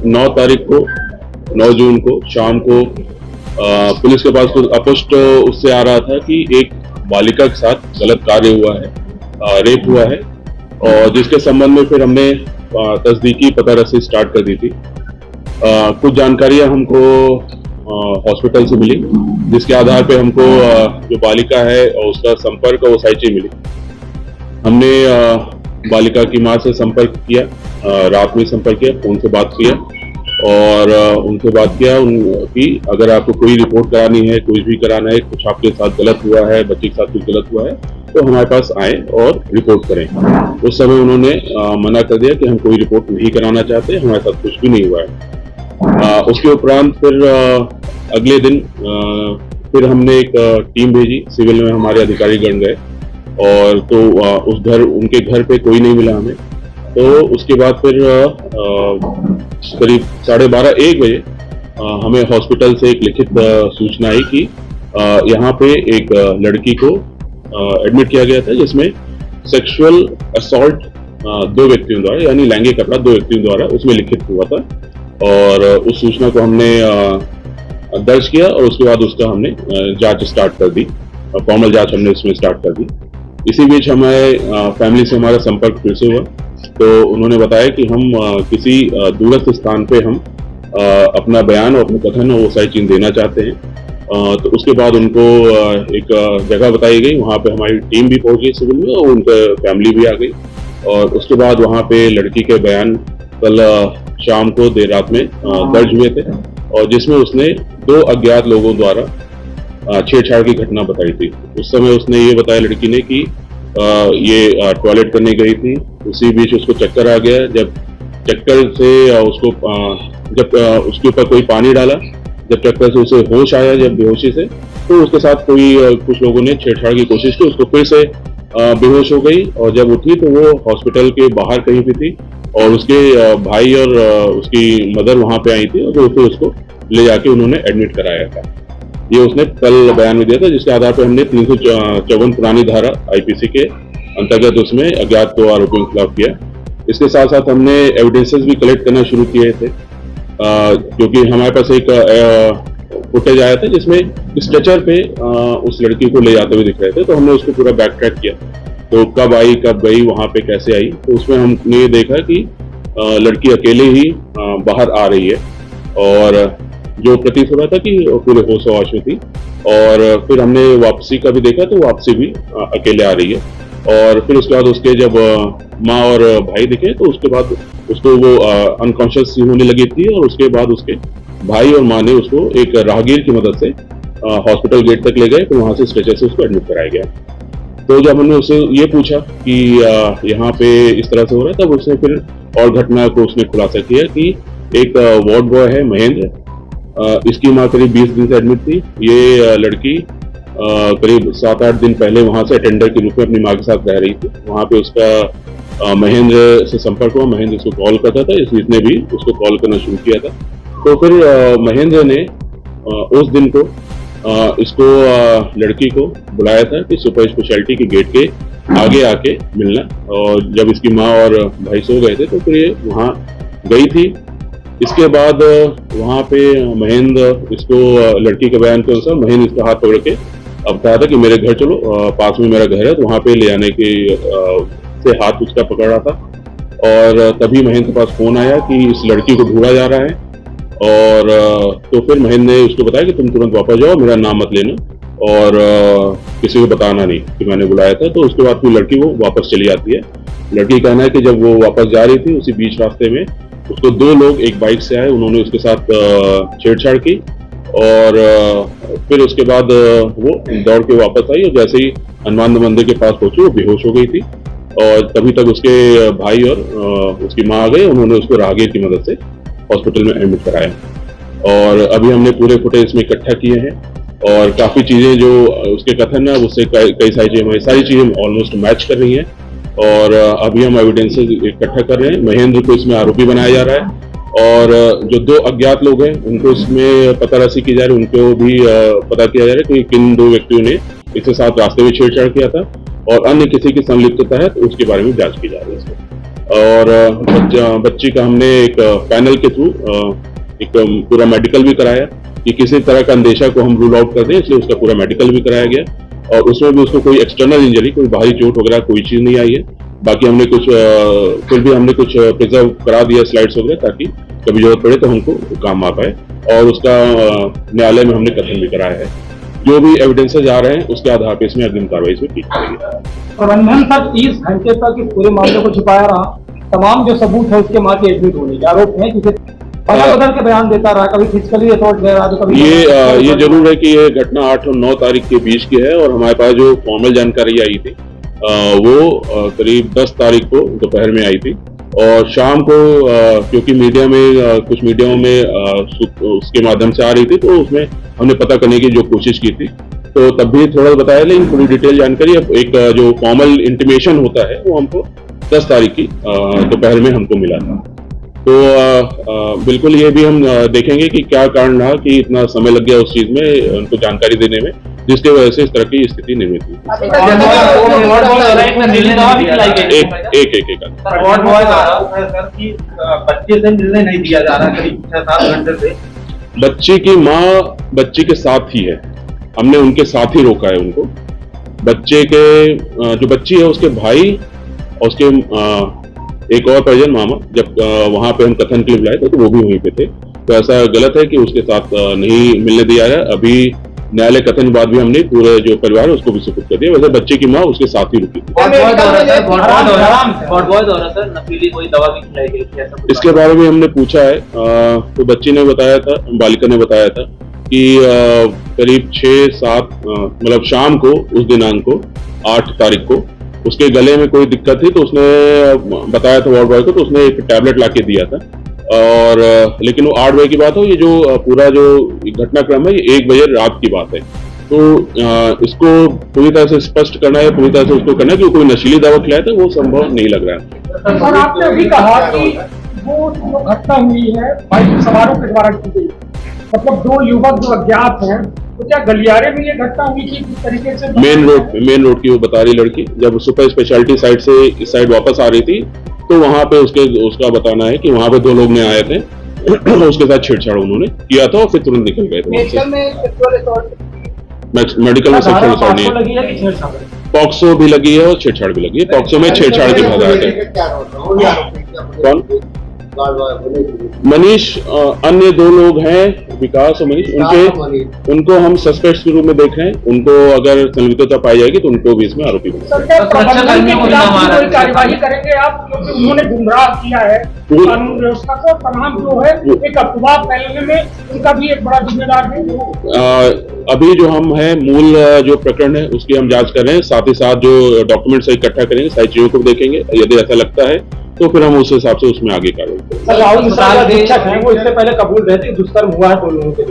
9 तारीख को 9 जून को शाम को पुलिस के पास कुछ अपुष्ट उससे आ रहा था कि एक बालिका के साथ गलत कार्य हुआ है, रेप हुआ है, और जिसके संबंध में फिर हमने तस्दीकी पता रसी स्टार्ट कर दी थी। कुछ जानकारियां हमको हॉस्पिटल से मिली, जिसके आधार पे हमको जो बालिका है और उसका संपर्क वो साइची मिली। हमने बालिका की माँ से संपर्क किया, रात में संपर्क किया, फोन से बात किया और उनसे बात किया कि अगर आपको कोई रिपोर्ट करानी है, कुछ भी कराना है, कुछ आपके साथ गलत हुआ है, बच्चे के साथ कुछ गलत हुआ है तो हमारे पास आए और रिपोर्ट करें। उस समय उन्होंने मना कर दिया कि हम कोई रिपोर्ट नहीं कराना चाहते, हमारे साथ कुछ भी नहीं हुआ है। उसके उपरांत फिर अगले दिन फिर हमने एक टीम भेजी, सिविल में हमारे अधिकारी गण गए और तो उनके घर पे कोई नहीं मिला हमें। तो उसके बाद फिर करीब 12:30-1 बजे हमें हॉस्पिटल से एक लिखित सूचना आई कि यहाँ पे एक लड़की को एडमिट किया गया था, जिसमें सेक्सुअल असॉल्ट 2 व्यक्तियों द्वारा, यानी लैंगिक अपराध 2 व्यक्तियों द्वारा उसमें लिखित हुआ था। और उस सूचना को हमने दर्ज किया और उसके बाद उसका हमने जांच स्टार्ट कर दी, फॉर्मल जांच हमने उसमें स्टार्ट कर दी। इसी बीच हमारे फैमिली से हमारा संपर्क फिर से हुआ, तो उन्होंने बताया कि हम किसी दूरस्थ स्थान पे हम अपना बयान और अपना कथन वो सारी चीज़ देना चाहते हैं। तो उसके बाद उनको एक जगह बताई गई, वहाँ पे हमारी टीम भी पहुँच गई सिविल में और उनका फैमिली भी आ गई। और उसके बाद वहाँ पे लड़की के बयान कल शाम को देर रात में दर्ज हुए थे, और जिसमें उसने 2 अज्ञात लोगों द्वारा छेड़छाड़ की घटना बताई थी। उस समय उसने ये बताया लड़की ने कि ये टॉयलेट करने गई थी, उसी बीच उसको चक्कर आ गया। जब चक्कर से उसको जब उसके ऊपर कोई पानी डाला, जब चक्कर से उसे होश आया, जब बेहोशी से, तो उसके साथ कुछ लोगों ने छेड़छाड़ की कोशिश की, उसको फिर से बेहोश हो गई और जब उठी तो वो हॉस्पिटल के बाहर कहीं पे थी और उसके भाई और उसकी मदर वहाँ पे आई थी और फिर उसको ले जाके उन्होंने एडमिट कराया था। ये उसने कल बयान में दिया था, जिसके आधार पर हमने 354 पुरानी धारा आईपीसी के अंतर्गत उसमें अज्ञात 2 आरोपियों के खिलाफ किया। इसके साथ साथ हमने एविडेंसेस भी कलेक्ट करना शुरू किए थे, क्योंकि हमारे पास एक फुटेज आया था जिसमें स्ट्रेचर पे उस लड़की को ले जाते हुए दिख रहे थे, तो हमने उसको पूरा बैक ट्रैक किया। तो कब आई, कब गई, वहाँ पे कैसे आई, तो उसमें हमने ये देखा कि लड़की अकेले ही बाहर आ रही है और जो प्रतीत हो रहा था कि पूरे होश होश में थी। और फिर हमने वापसी का भी देखा तो वापसी भी अकेले आ रही है। और फिर उसके बाद उसके जब माँ और भाई दिखे तो उसके बाद उसको वो अनकॉन्शियस होने लगी थी और उसके बाद उसके भाई और माँ ने उसको एक राहगीर की मदद से हॉस्पिटल गेट तक ले गए, तो वहाँ से स्ट्रेचर से उसको एडमिट कराया गया। तो जब हमने उससे ये पूछा कि यहाँ पे इस तरह से हो रहा है, तब उसने फिर और घटना को उसने खुलासा किया कि एक वार्ड बॉय है महेंद्र, इसकी माँ करीब 20 दिन से एडमिट थी। ये लड़की करीब 7-8 दिन पहले वहाँ से अटेंडर के रूप में अपनी माँ के साथ रह रही थी। वहाँ पे उसका महेंद्र से संपर्क हुआ, महेंद्र उसको कॉल करता था, इसने भी उसको कॉल करना शुरू किया था। तो फिर महेंद्र ने उस दिन को इसको लड़की को बुलाया था कि सुपर स्पेशलिटी के गेट के आगे आके मिलना, और जब इसकी माँ और भाई सो गए थे तो फिर ये वहाँ गई थी। इसके बाद वहाँ पे महेंद्र इसको लड़की के बयान के अनुसार महेंद्र इसका हाथ पकड़ के अब कहा था कि मेरे घर चलो, पास में मेरा घर है, तो वहाँ पे ले आने के से हाथ उसका पकड़ रहा था। और तभी महेंद्र के पास फोन आया कि इस लड़की को ढूंढा जा रहा है। और तो फिर महेंद्र ने उसको बताया कि तुम तुरंत वापस जाओ, मेरा नाम मत लेना और किसी को बताना नहीं कि मैंने बुलाया था। तो उसके बाद फिर लड़की वो वापस चली जाती है। लड़की कहना है कि जब वो वापस जा रही थी उसी बीच रास्ते में उसको 2 लोग एक बाइक से आए, उन्होंने उसके साथ छेड़छाड़ की और फिर उसके बाद वो दौड़ के वापस आई और जैसे ही हनुमान मंदिर के पास पहुंची वो बेहोश हो गई थी। और तभी तक उसके भाई और उसकी माँ आ गए, उन्होंने उसको राहगीर की मदद से हॉस्पिटल में एडमिट कराया। और अभी हमने पूरे फुटेज इसमें इकट्ठा किए हैं और काफ़ी चीज़ें जो उसके कथन है उससे कई सारी चीज़ें, हमारी सारी चीज़ें ऑलमोस्ट मैच कर रही हैं। और अभी हम एविडेंसेस इकट्ठा कर रहे हैं। महेंद्र को इसमें आरोपी बनाया जा रहा है और जो 2 अज्ञात लोग हैं उनको इसमें पता रसी की जा रही है, उनको भी पता किया जा रहा है कि किन 2 व्यक्तियों ने इसके साथ रास्ते में छेड़छाड़ किया था और अन्य किसी की संलिप्तता है तो उसके बारे में जांच की जा रही है। और बच्ची का हमने एक पैनल के थ्रू एक पूरा मेडिकल भी कराया कि किसी तरह का अंदेशा को हम रूल आउट कर दें, इसलिए उसका पूरा मेडिकल भी कराया गया और उसमें भी उसको कोई एक्सटर्नल इंजरी, कोई बाहरी चोट वगैरह कोई चीज़ नहीं आई है। बाकी हमने कुछ फिर भी हमने कुछ प्रिजर्व करा दिया स्लाइड्स वगैरह, ताकि कभी जरूरत पड़े तो हमको काम आ पाए। और उसका न्यायालय में हमने कथन भी कराया है। जो भी एविडेंसेज आ रहे हैं उसके आधार पर इसमें अग्रिम कार्रवाई इसमें की जाएगी। प्रबंधन सर 30 घंटे तक इस पूरे मामले को छुपाया रहा, तमाम जो सबूत है उसके मां के एडमिट होने के आरोप है, किसी बदल के बयान देता रहा, कभी फिजिकली असॉल्ट दे रहा, तो कभी ये जरूर है कि ये घटना 8 और 9 तारीख के बीच की है और हमारे पास जो फॉर्मल जानकारी आई थी वो करीब 10 तारीख को दोपहर में आई थी और शाम को क्योंकि मीडिया में कुछ मीडियाओं में उसके माध्यम से आ रही थी, तो उसमें हमने पता करने की जो कोशिश की थी, तो तब भी थोड़ा बताया, लेकिन पूरी डिटेल जानकारी अब एक जो फॉर्मल इंटीमेशन होता है वो हमको 10 तारीख की दोपहर में हमको मिला था। तो बिल्कुल ये भी हम देखेंगे कि क्या कारण रहा कि इतना समय लग गया उस चीज में उनको जानकारी देने में, जिसकी वजह से इस तरह की स्थिति निर्मित हुई। बच्चे से मिलने नहीं दिया जा रहा करीब 6-7 घंटे से। बच्ची की माँ बच्ची के साथ ही है, हमने उनके साथ ही रोका है उनको। बच्चे के जो बच्ची है उसके भाई और उसके एक और परिजन मामा, जब वहां पे हम कथन के लिए बुलाए थे तो वो भी वहीं पे थे। तो ऐसा गलत है कि उसके साथ नहीं मिलने दिया है। अभी न्यायालय कथन के बाद भी हमने पूरे जो परिवार है उसको भी सुपुर्द कर दिया। वैसे बच्चे की माँ उसके साथ ही रुकी थी। इसके बारे में हमने पूछा है तो बच्ची ने बताया था, बालिका ने बताया था कि करीब 6-7 मतलब शाम को उस दिनांक को 8 तारीख को उसके गले में कोई दिक्कत थी, तो उसने बताया था वार्ड बॉय को, तो उसने एक टैबलेट लाके दिया था। और लेकिन वो 8 बजे की बात हो, ये जो पूरा जो घटनाक्रम है ये 1 बजे रात की बात है। तो इसको पूरी तरह से स्पष्ट करना है, पूरी तरह से उसको करना है कि कोई नशीली दवा खिलाया था, वो संभव नहीं लग रहा है। सर आपने अभी कहा कि वो जो घटना हुई है बाइक सवारों के द्वारा की गई, मतलब 2 युवक जो अज्ञात हैं, तो क्या गलियारे में ये घटना हुई थी किस तरीके से? मेन रोड की वो बता रही लड़की जब सुपर स्पेशलिटी साइड से इस साइड वापस आ रही थी, तो वहां पे उसका बताना है कि वहां पे 2 लोग ने आए थे उसके साथ छेड़छाड़ उन्होंने किया था और फिर तुरंत निकल गए थे। मेडिकल में सेक्सुअल असॉल्ट नहीं है, पॉक्सो भी लगी है और छेड़छाड़ भी लगी है। पॉक्सो में छेड़छाड़ की बात है। कौन? मनीष, अन्य 2 लोग हैं, विकास और मनीष, उनको हम सस्पेक्ट्स के रूप में देख रहे हैं। उनको अगर संलिप्तता पाई जाएगी तो उनको भी इसमें आरोपी कार्यवाही करेंगे आप, क्योंकि उन्होंने गुमराह किया है कानून व्यवस्था को, तमाम जो है एक अफवाह फैलने में उनका भी एक बड़ा जिम्मेदार है। अभी जो हम है मूल जो प्रकरण है उसकी हम जांच कर रहे हैं, साथ ही साथ जो डॉक्यूमेंट्स इकट्ठा करेंगे, सारी चीजों को देखेंगे। यदि ऐसा लगता है तो फिर हम उस हिसाब से उसमें आगे कार्रवाई करेंगे। राहुल मिश्रा अधीक्षक हैं, वो इससे पहले कबूल रहे थे दुष्कर्म हुआ है 2 लोगों के,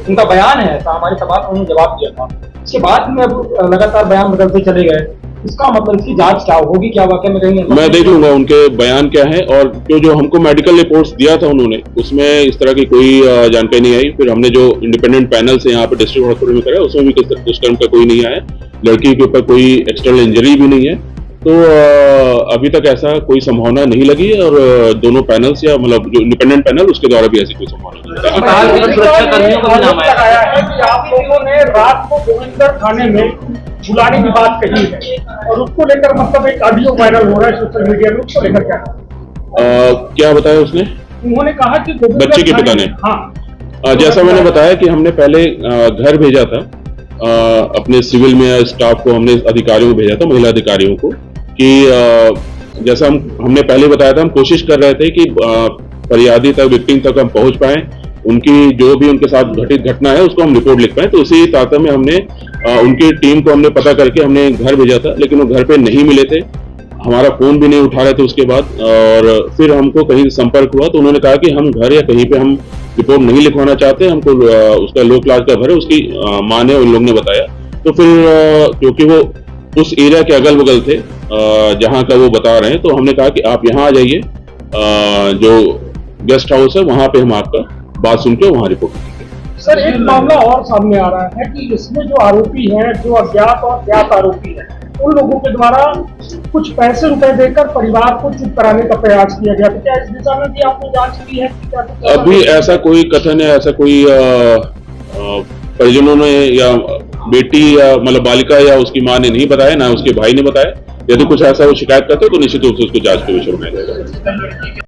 उनका बयान है, हमारे सवाल का उन्होंने जवाब दिया था। इसके बाद में अब लगातार बयान बदलते चले गए, इसका मतलब इसकी जांच क्या होगी, क्या वाकई में कहीं? मैं देख लूंगा उनके बयान क्या है, और जो हमको मेडिकल रिपोर्ट्स दिया था उन्होंने, उसमें इस तरह की कोई जानकारी नहीं आई। फिर हमने जो इंडिपेंडेंट पैनल से यहाँ पे डिस्ट्रिक्ट हॉस्पिटल में कराया, उसमें भी किस दुष्कर्म का कोई नहीं आया, लड़की के ऊपर कोई एक्सटर्नल इंजरी भी नहीं है। तो अभी तक ऐसा कोई संभावना नहीं लगी है, और दोनों पैनल्स या मतलब जो इंडिपेंडेंट पैनल उसके द्वारा भी ऐसी कोई संभावना आप लोगों ने रात को गोविंदर थाने में बुलाने की बात कही है, और उसको लेकर मतलब एक ऑडियो वायरल हो रहा है सोशल मीडिया में, उसको लेकर क्या बताया उसने? उन्होंने कहा कि बच्चे के पिता ने, हाँ, जैसा मैंने बताया कि हमने पहले घर भेजा था अपने सिविल में स्टाफ को, हमने अधिकारियों को भेजा था, महिला अधिकारियों को, कि जैसा हमने पहले बताया था, हम कोशिश कर रहे थे कि फरियादी तक, विक्टिम तक हम पहुंच पाए, उनकी जो भी उनके साथ घटित घटना है उसको हम रिपोर्ट लिख पाए। तो इसी तारतम्य में हमने उनकी टीम को हमने पता करके हमने घर भेजा था, लेकिन वो घर पे नहीं मिले थे, हमारा फोन भी नहीं उठा रहे थे उसके बाद। और फिर हमको कहीं संपर्क हुआ तो उन्होंने कहा कि हम घर या कहीं पे हम रिपोर्ट नहीं लिखवाना चाहते, हमको उसका लोक लाज का घर है, उसकी माँ ने, उन लोग ने बताया। तो फिर क्योंकि वो उस एरिया के अगल बगल थे जहाँ का वो बता रहे हैं, तो हमने कहा कि आप यहाँ आ जाइए, जो गेस्ट हाउस है वहाँ पे हम आपका बात सुन के वहाँ रिपोर्ट करेंगे। सर एक मामला और सामने आ रहा है कि इसमें जो आरोपी हैं, जो अज्ञात और ज्ञात आरोपी हैं, उन लोगों के द्वारा कुछ पैसे रुपए देकर परिवार को चुप कराने का प्रयास किया गया। तो क्या इस दिशा में भी आपने जांच की है कि क्या कुछ ऐसा अभी ऐसा कोई कथन है, ऐसा कोई परिजनों ने या बेटी या मतलब बालिका या उसकी मां ने नहीं बताया, ना उसके भाई ने बताया। यदि कुछ ऐसा वो शिकायत करते तो निश्चित रूप से उसको जांच के विषय में बनाया जाएगा।